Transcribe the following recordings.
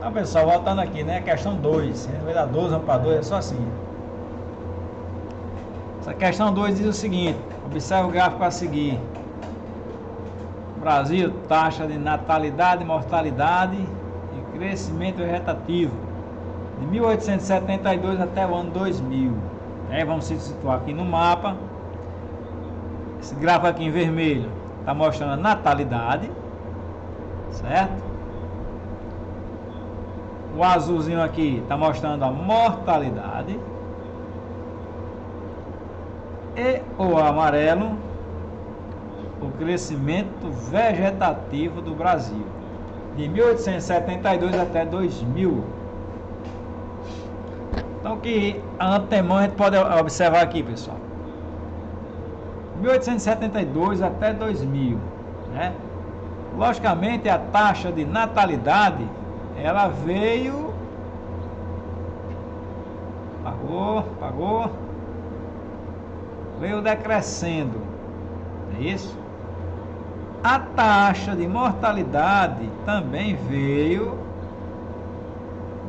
Então, pessoal, voltando aqui, né? Questão 2. Vai dar 12, vamos para 2, é só assim. Essa questão 2 diz o seguinte: observe o gráfico a seguir. Brasil, taxa de natalidade, mortalidade e crescimento vegetativo de 1872 até o ano 2000. Vamos se situar aqui no mapa. Esse gráfico aqui em vermelho está mostrando a natalidade, certo? O azulzinho aqui está mostrando a mortalidade. E o amarelo, o crescimento vegetativo do Brasil, de 1872 até 2000. Então, que a antemão a gente pode observar aqui, pessoal. 1872 até 2000, né? Logicamente, a taxa de natalidade, ela veio... Pagou... veio decrescendo, é isso? A taxa de mortalidade também veio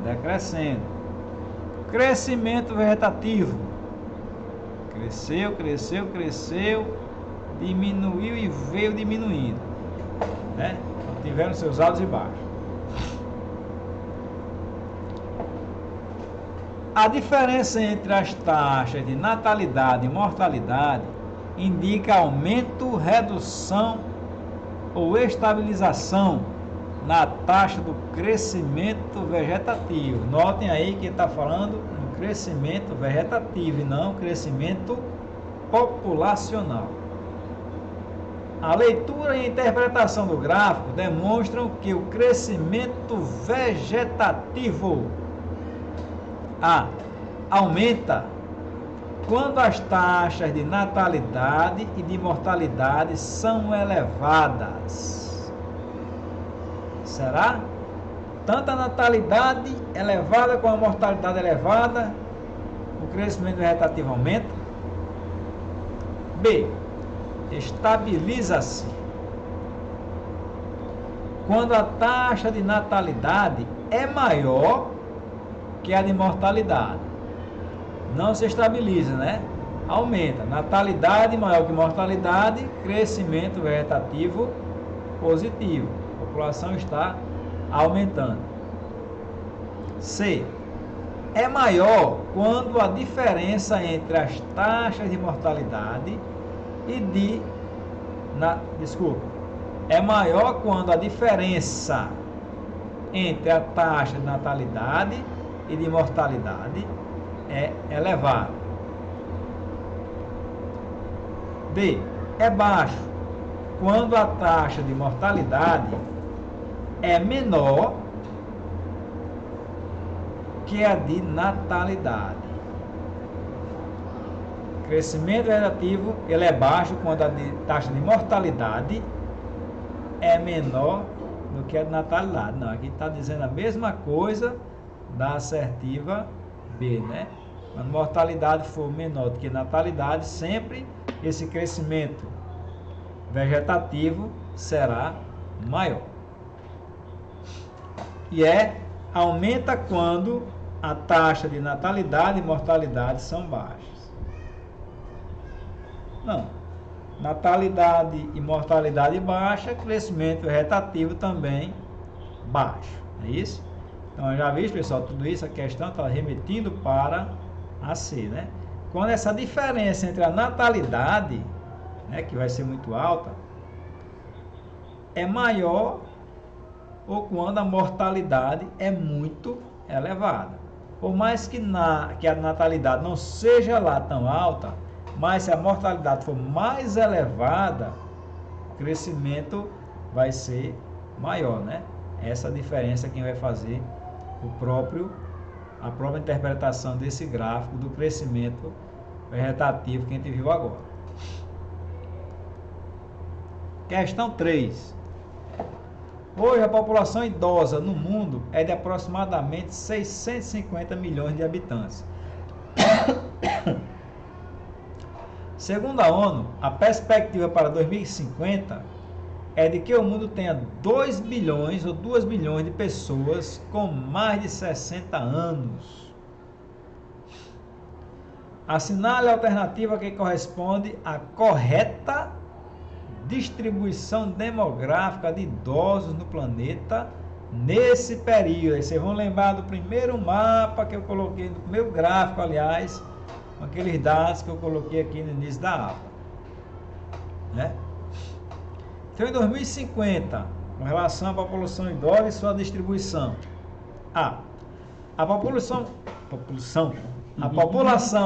decrescendo. Crescimento vegetativo cresceu, diminuiu e veio diminuindo, né? Tiveram seus altos e baixos. A diferença entre as taxas de natalidade e mortalidade indica aumento, redução ou estabilização na taxa do crescimento vegetativo. Notem aí que está falando no crescimento vegetativo e não crescimento populacional. A leitura e interpretação do gráfico demonstram que o crescimento vegetativo aumenta quando as taxas de natalidade e de mortalidade são elevadas. Será? Tanto a natalidade elevada como a mortalidade elevada, o crescimento vegetativo aumenta. B. Estabiliza-se quando a taxa de natalidade é maior que a de mortalidade. Não se estabiliza, né? Aumenta. Natalidade maior que mortalidade, crescimento vegetativo positivo. A população está aumentando. C. É maior quando a diferença entre as taxas de mortalidade e é maior quando a diferença entre a taxa de natalidade e de mortalidade é elevada. D. É baixo quando a taxa de mortalidade é menor que a de natalidade. Crescimento vegetativo, ele é baixo quando a taxa de mortalidade é menor do que a de natalidade. Não, aqui está dizendo a mesma coisa da assertiva B, né? Quando a mortalidade for menor do que a natalidade, sempre esse crescimento vegetativo será maior. E aumenta quando a taxa de natalidade e mortalidade são baixas. Não. Natalidade e mortalidade baixa, crescimento vegetativo também baixo. É isso? Então, já visto, pessoal, tudo isso, a questão está remetindo para a C, né? Quando essa diferença entre a natalidade, né, que vai ser muito alta, é maior ou quando a mortalidade é muito elevada. Por mais que a natalidade não seja lá tão alta, mas se a mortalidade for mais elevada, o crescimento vai ser maior, né? Essa diferença é quem vai fazer a própria interpretação desse gráfico do crescimento vegetativo que a gente viu agora. Questão 3. Hoje a população idosa no mundo é de aproximadamente 650 milhões de habitantes. Segundo a ONU, a perspectiva para 2050 é de que o mundo tenha 2 bilhões ou 2 bilhões de pessoas com mais de 60 anos. Assinale a alternativa que corresponde à correta distribuição demográfica de idosos no planeta nesse período. Aí vocês vão lembrar do primeiro mapa que eu coloquei, do primeiro gráfico, aliás, com aqueles dados que eu coloquei aqui no início da aula, né? Então, em 2050, com relação à população idosa e sua distribuição, a população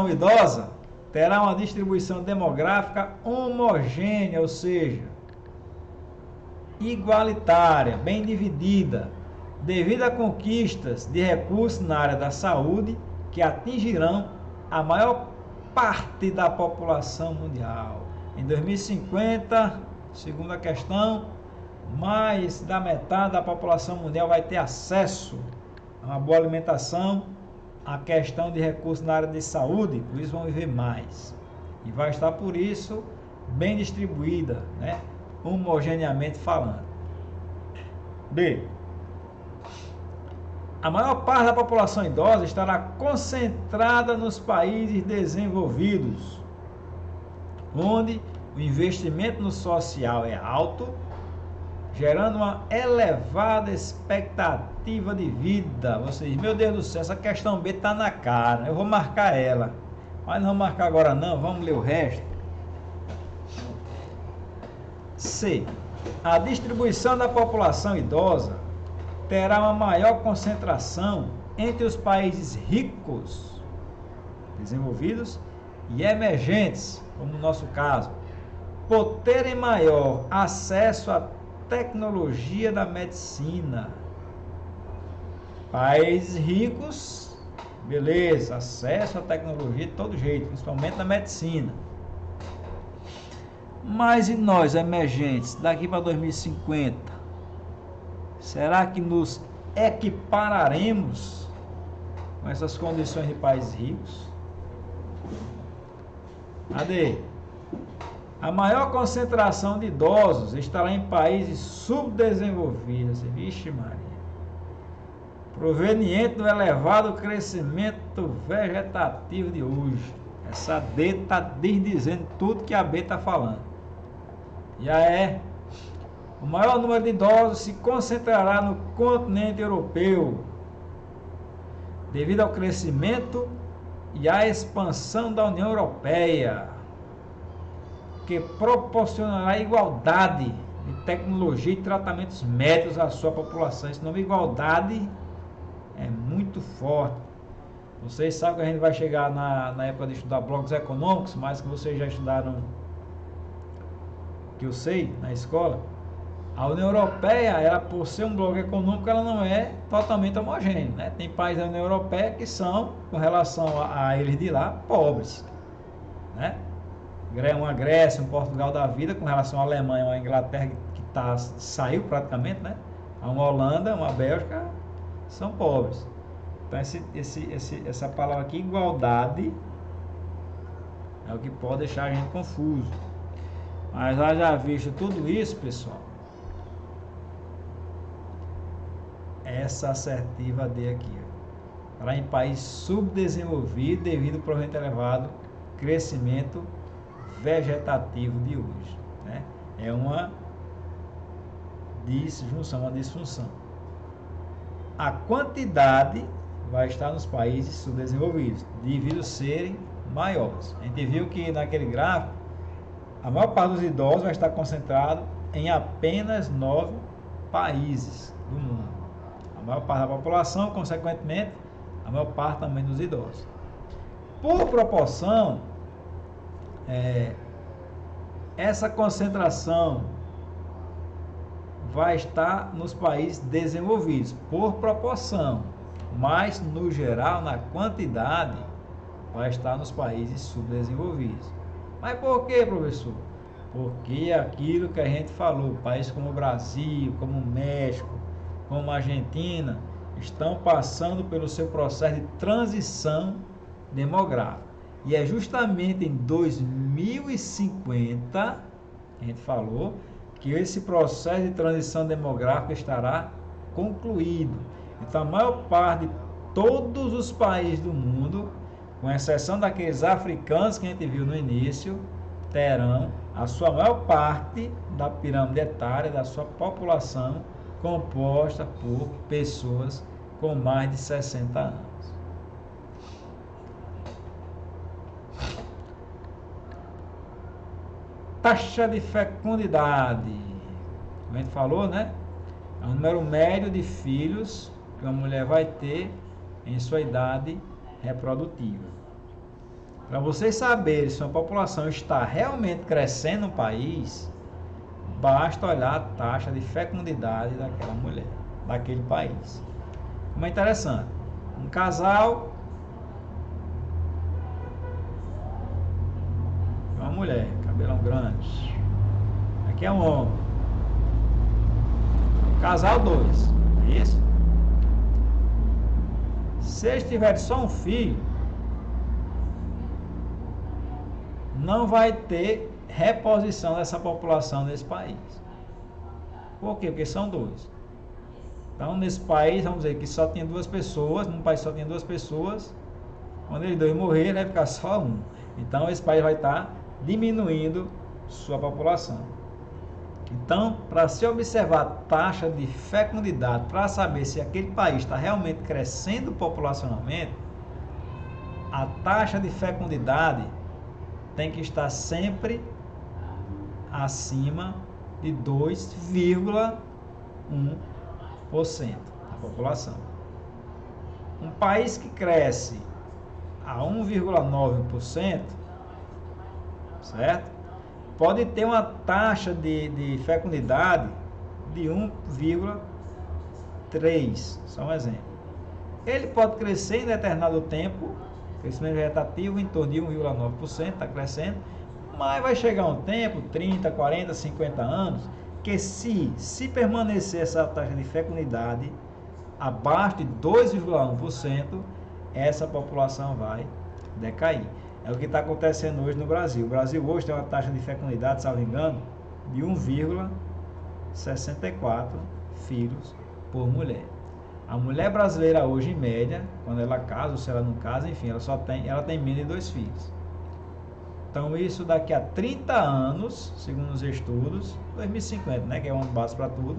idosa terá uma distribuição demográfica homogênea, ou seja, igualitária, bem dividida, devido a conquistas de recursos na área da saúde que atingirão a maior parte da população mundial. Em 2050, segundo a questão, mais da metade da população mundial vai ter acesso a uma boa alimentação, a questão de recursos na área de saúde, por isso vão viver mais. E vai estar, por isso, bem distribuída, né? Homogeneamente falando. B. A maior parte da população idosa estará concentrada nos países desenvolvidos, onde o investimento no social é alto, gerando uma elevada expectativa de vida. Vocês, meu Deus do céu, essa questão B está na cara, eu vou marcar ela, mas não vou marcar agora não, vamos ler o resto. C. A distribuição da população idosa terá uma maior concentração entre os países ricos, desenvolvidos e emergentes, como no nosso caso, por terem maior acesso à tecnologia da medicina. Países ricos, beleza, acesso à tecnologia de todo jeito, principalmente na medicina. Mas e nós, emergentes, daqui para 2050, será que nos equipararemos com essas condições de países ricos? Cadê? A maior concentração de idosos estará em países subdesenvolvidos. Vixe Maria. Proveniente do elevado crescimento vegetativo de hoje. Essa D está dizendo tudo que a B está falando. Já é. O maior número de idosos se concentrará no continente europeu, devido ao crescimento e à expansão da União Europeia, que proporcionará igualdade de tecnologia e tratamentos médicos à sua população. Esse nome igualdade é muito forte. Vocês sabem que a gente vai chegar na época de estudar blocos econômicos, mas que vocês já estudaram, que eu sei, na escola. A União Europeia, ela, por ser um bloco econômico, ela não é totalmente homogênea, né? Tem países da União Europeia que são, com relação a eles de lá, pobres, né? Uma Grécia, um Portugal da vida, com relação à Alemanha, uma Inglaterra que saiu praticamente, né? Uma Holanda, uma Bélgica, são pobres. Então essa palavra aqui, igualdade, é o que pode deixar a gente confuso. Mas já visto tudo isso, pessoal, essa assertiva D aqui, para em país subdesenvolvido devido ao provavelmente elevado crescimento vegetativo de hoje, né? É uma disjunção, uma disfunção. A quantidade vai estar nos países subdesenvolvidos, devido a serem maiores. A gente viu que naquele gráfico, a maior parte dos idosos vai estar concentrado em apenas 9 países do mundo. A maior parte da população, consequentemente, a maior parte também dos idosos. Por proporção, essa concentração vai estar nos países desenvolvidos, por proporção, mas no geral, na quantidade, vai estar nos países subdesenvolvidos. Mas por que, professor? Porque aquilo que a gente falou, países como o Brasil, como o México, como a Argentina, estão passando pelo seu processo de transição demográfica. E é justamente em 2050, a gente falou, que esse processo de transição demográfica estará concluído. Então, a maior parte de todos os países do mundo, com exceção daqueles africanos que a gente viu no início, terão a sua maior parte da pirâmide etária, da sua população, composta por pessoas com mais de 60 anos. Taxa de fecundidade, como a gente falou, né? É o número médio de filhos que uma mulher vai ter em sua idade reprodutiva. Para vocês saberem se uma população está realmente crescendo no país, basta olhar a taxa de fecundidade daquela mulher, daquele país. Como é interessante, um casal, uma mulher, cabelão grande, aqui é um homem, casal 2, é isso? Se eles tiverem só um filho, não vai ter reposição dessa população nesse país. Por quê? Porque são 2. Então, nesse país, vamos dizer que só tinha 2 pessoas, num país só tinha 2 pessoas, quando eles 2 morrerem, vai ficar só um. Então, esse país vai estar diminuindo sua população. Então, para se observar a taxa de fecundidade, para saber se aquele país está realmente crescendo populacionalmente, a taxa de fecundidade tem que estar sempre acima de 2,1% da população. Um país que cresce a 1,9%, certo? Pode ter uma taxa de fecundidade de 1,3%, só um exemplo. Ele pode crescer em determinado tempo, crescimento vegetativo em torno de 1,9%, está crescendo, mas vai chegar um tempo, 30, 40, 50 anos, que se permanecer essa taxa de fecundidade abaixo de 2,1%, essa população vai decair. É o que está acontecendo hoje no Brasil. O Brasil hoje tem uma taxa de fecundidade, salvo engano, de 1,64 filhos por mulher. A mulher brasileira hoje, em média, quando ela casa ou se ela não casa, enfim, ela tem menos de 2 filhos. Então, isso daqui a 30 anos, segundo os estudos, 2050, né, que é uma base para tudo,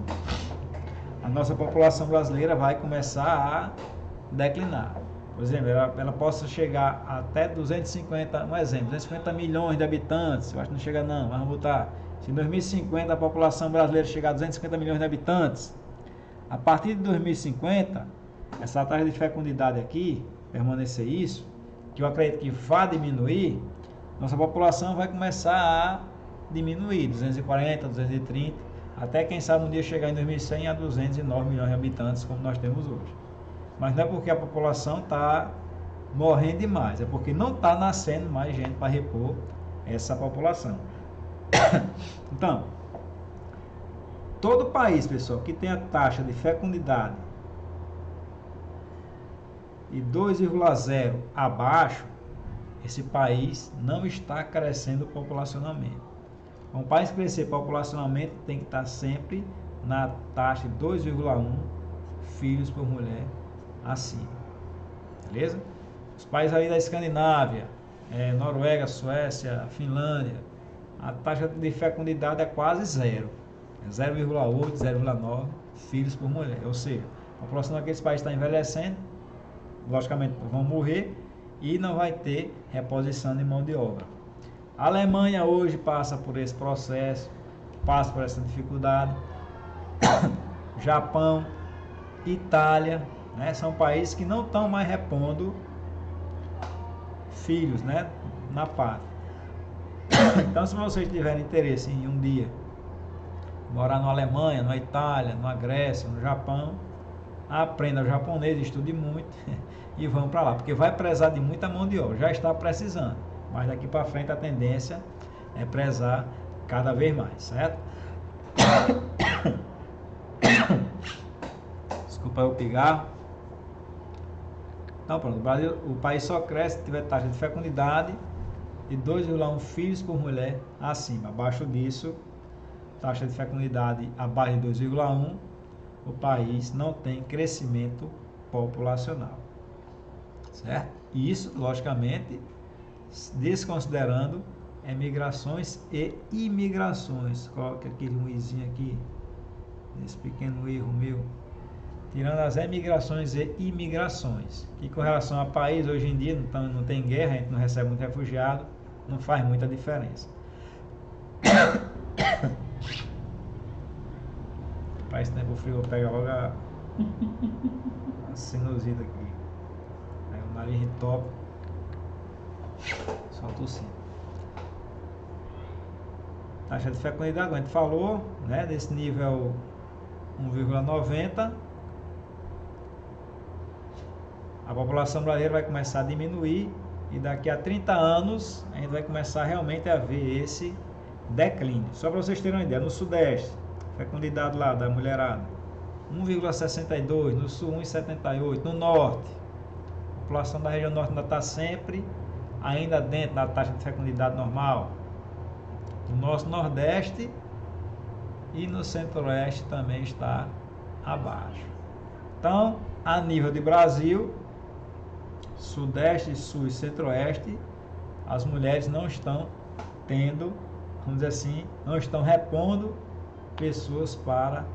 a nossa população brasileira vai começar a declinar. Por exemplo, ela possa chegar até 250, um exemplo, 250 milhões de habitantes, eu acho que não chega não, mas vamos botar, se em 2050 a população brasileira chegar a 250 milhões de habitantes, a partir de 2050, essa taxa de fecundidade aqui, permanecer isso, que eu acredito que vai diminuir, nossa população vai começar a diminuir, 240, 230, até quem sabe um dia chegar em 2100 a 209 milhões de habitantes, como nós temos hoje. Mas não é porque a população está morrendo demais, é porque não está nascendo mais gente para repor essa população. Então, todo país, pessoal, que tem a taxa de fecundidade de 2,0 abaixo, esse país não está crescendo populacionalmente. Um país crescer populacionalmente tem que estar sempre na taxa de 2,1 filhos por mulher acima. Beleza? Os países aí da Escandinávia, Noruega, Suécia, Finlândia, a taxa de fecundidade é quase zero. É 0,8, 0,9 filhos por mulher. Ou seja, a população daqueles países está envelhecendo, logicamente vão morrer e não vai ter reposição de mão de obra. A Alemanha hoje passa por esse processo, passa por essa dificuldade. Japão, Itália, né, são países que não estão mais repondo filhos, né, na pátria. Então, se vocês tiverem interesse em um dia morar na Alemanha, na Itália, na Grécia, no Japão, aprenda o japonês, estude muito e vão para lá, porque vai precisar de muita mão de obra, já está precisando, mas daqui para frente a tendência é precisar cada vez mais, certo? Desculpa o pigarro. Então pronto, o país só cresce se tiver taxa de fecundidade de 2,1 filhos por mulher acima. Abaixo disso taxa de fecundidade abaixo de 2,1, o país não tem crescimento populacional, certo? Isso, logicamente, desconsiderando emigrações e imigrações. Coloca aquele um izinho aqui, esse pequeno erro meu. Tirando as emigrações e imigrações, que com relação ao país, hoje em dia não tem guerra, a gente não recebe muito refugiado, não faz muita diferença. Para esse tempo frio, eu pego logo a sinusita aqui. Aí o nariz entope, só tossindo. Taxa de fecundidade, como a gente falou, né, desse nível 1,90. A população brasileira vai começar a diminuir e daqui a 30 anos a gente vai começar realmente a ver esse declínio. Só para vocês terem uma ideia, no Sudeste, fecundidade lá da mulherada, 1,62, no Sul 1,78, no Norte, a população da região Norte ainda está sempre ainda dentro da taxa de fecundidade normal. No nosso Nordeste e no Centro-Oeste também está abaixo. Então, a nível de Brasil, Sudeste, Sul e Centro-Oeste, as mulheres não estão tendo, vamos dizer assim, não estão repondo pessoas para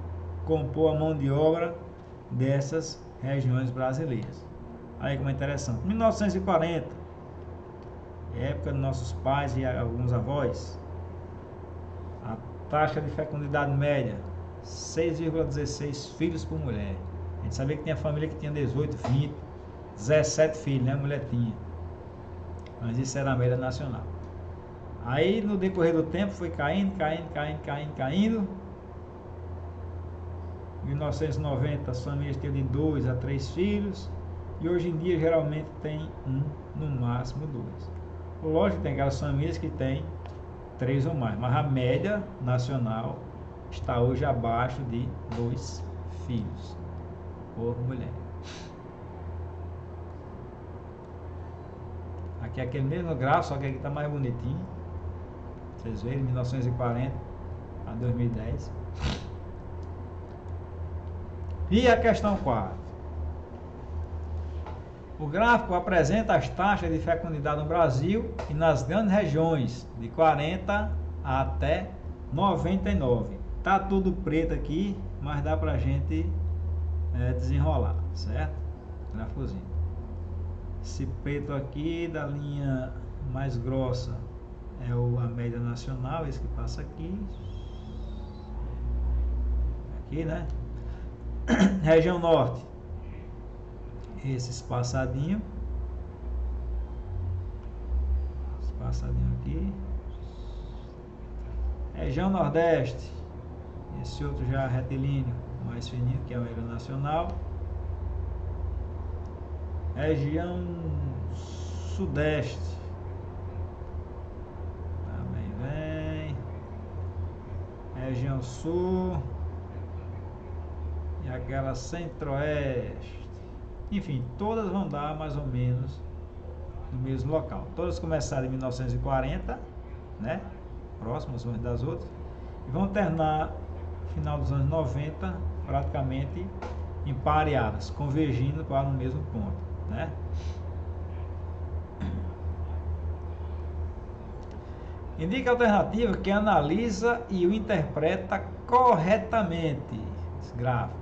compor a mão de obra dessas regiões brasileiras. Aí como é interessante. 1940, época dos nossos pais e alguns avós, a taxa de fecundidade média 6,16 filhos por mulher. A gente sabia que tinha família que tinha 18, 20, 17 filhos, né? A mulher tinha. Mas isso era a média nacional. Aí no decorrer do tempo foi caindo. 1990 as famílias tinham de 2 a 3 filhos. E hoje em dia geralmente tem um, no máximo 2. Lógico que tem aquelas famílias que tem 3 ou mais, mas a média nacional está hoje abaixo de 2 filhos por mulher. Aqui é aquele mesmo gráfico, só que aqui está mais bonitinho. Vocês veem, 1940 a 2010. E a questão 4. O gráfico apresenta as taxas de fecundidade no Brasil e nas grandes regiões, de 40 até 99. Tá tudo preto aqui, mas dá pra gente desenrolar, certo? Gráficozinho. Esse preto aqui da linha mais grossa é a média nacional, esse que passa aqui. Aqui, né? Região Norte. Esse espaçadinho. Espaçadinho aqui. Região Nordeste. Esse outro já retilíneo, mais fininho, que é a média nacional. Região Sudeste. Também vem. Região Sul. E aquela Centro-Oeste. Enfim, todas vão dar mais ou menos no mesmo local. Todas começaram em 1940, né? Próximas umas das outras. E vão terminar no final dos anos 90, praticamente empareadas, convergindo para o mesmo ponto, né? Indica a alternativa que analisa e o interpreta corretamente esse gráfico.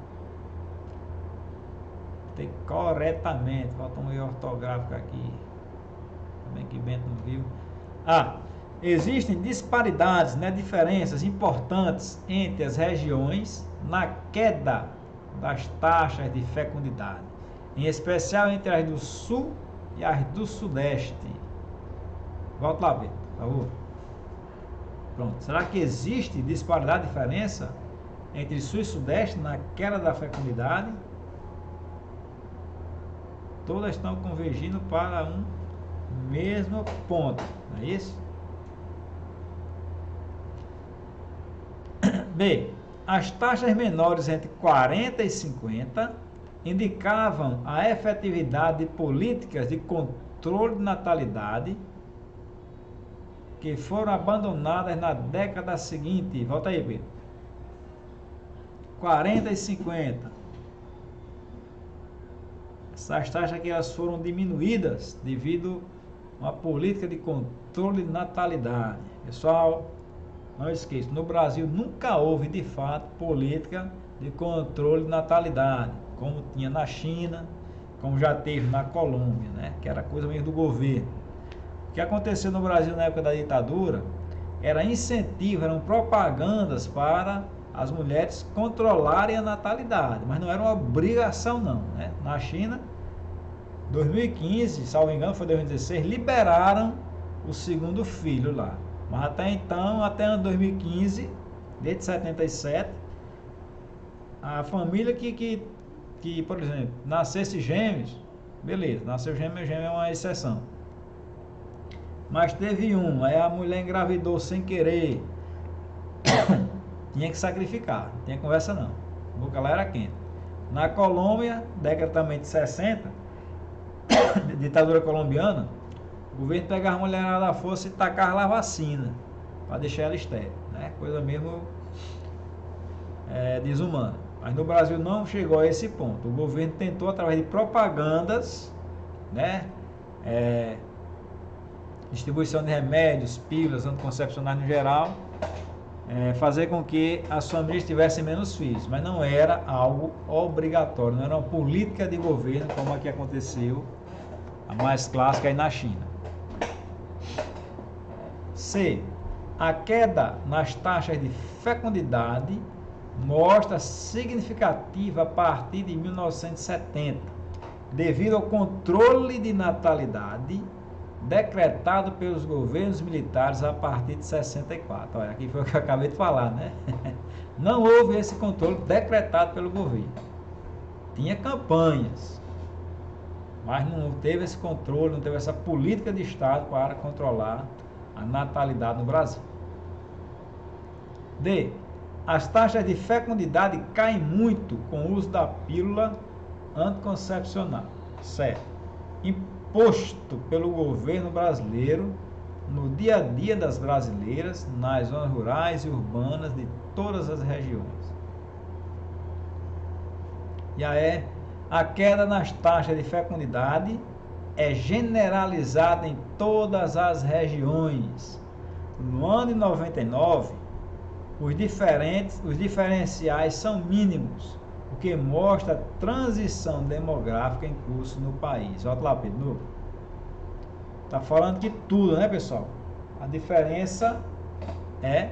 Tem corretamente, falta um erro ortográfico aqui, também que Bento não viu. Existem disparidades, né, diferenças importantes entre as regiões na queda das taxas de fecundidade, em especial entre as do Sul e as do Sudeste. Volta lá, Bento, por favor. Pronto. Será que existe disparidade, diferença entre Sul e Sudeste na queda da fecundidade? Todas estão convergindo para um mesmo ponto, não é isso? B. As taxas menores entre 40 e 50 indicavam a efetividade de políticas de controle de natalidade que foram abandonadas na década seguinte. Volta aí, Pedro. 40 e 50. Essas taxas aqui elas foram diminuídas devido a uma política de controle de natalidade. Pessoal, não esqueça, no Brasil nunca houve de fato política de controle de natalidade, como tinha na China, como já teve na Colômbia, né? Que era coisa mesmo do governo. O que aconteceu no Brasil na época da ditadura era incentivo, eram propagandas para as mulheres controlarem a natalidade, mas não era uma obrigação não, né? Na China, 2015, salvo engano, foi 2016, liberaram o segundo filho lá. Mas até então, até ano 2015, desde 77, a família que por exemplo, nascesse gêmeos, beleza, nasceu gêmeo é uma exceção. Mas teve um, aí a mulher engravidou sem querer, tinha que sacrificar, não tinha conversa não, a boca lá era quente. Na Colômbia, década também de 60, ditadura colombiana, o governo pegava a mulherada à força e tacava lá a vacina, para deixar ela estéril, né? Coisa mesmo desumana. Mas no Brasil não chegou a esse ponto. O governo tentou, através de propagandas, né? Distribuição de remédios, pílulas, anticoncepcionais no geral, fazer com que as famílias tivessem menos filhos, mas não era algo obrigatório, não era uma política de governo como a que aconteceu, a mais clássica aí na China. C. A queda nas taxas de fecundidade mostra significativa a partir de 1970, devido ao controle de natalidade decretado pelos governos militares a partir de 64. Olha, aqui foi o que eu acabei de falar, né? Não houve esse controle decretado pelo governo. Tinha campanhas, mas não teve esse controle, não teve essa política de Estado para controlar a natalidade no Brasil. D. As taxas de fecundidade caem muito com o uso da pílula anticoncepcional. Certo. Imposto pelo governo brasileiro no dia a dia das brasileiras, nas zonas rurais e urbanas de todas as regiões. E aí, a queda nas taxas de fecundidade é generalizada em todas as regiões. No ano de 99, os diferenciais são mínimos, o que mostra a transição demográfica em curso no país. Volta lá, Pedro. Está falando que tudo, né, pessoal? A diferença é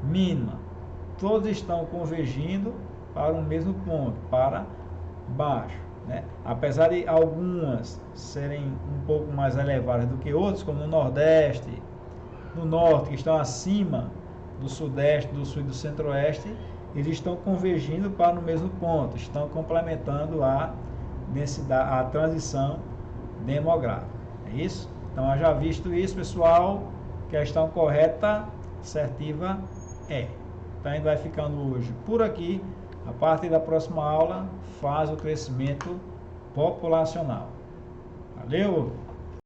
mínima. Todos estão convergindo para o mesmo ponto, para baixo, né? Apesar de algumas serem um pouco mais elevadas do que outras, como no Nordeste, no Norte, que estão acima do Sudeste, do Sul e do Centro-Oeste, eles estão convergindo para o mesmo ponto, estão complementando a transição demográfica. É isso? Então, já visto isso, pessoal, questão correta, assertiva é. Então, a gente vai ficando hoje por aqui. A partir da próxima aula, faz o crescimento populacional. Valeu!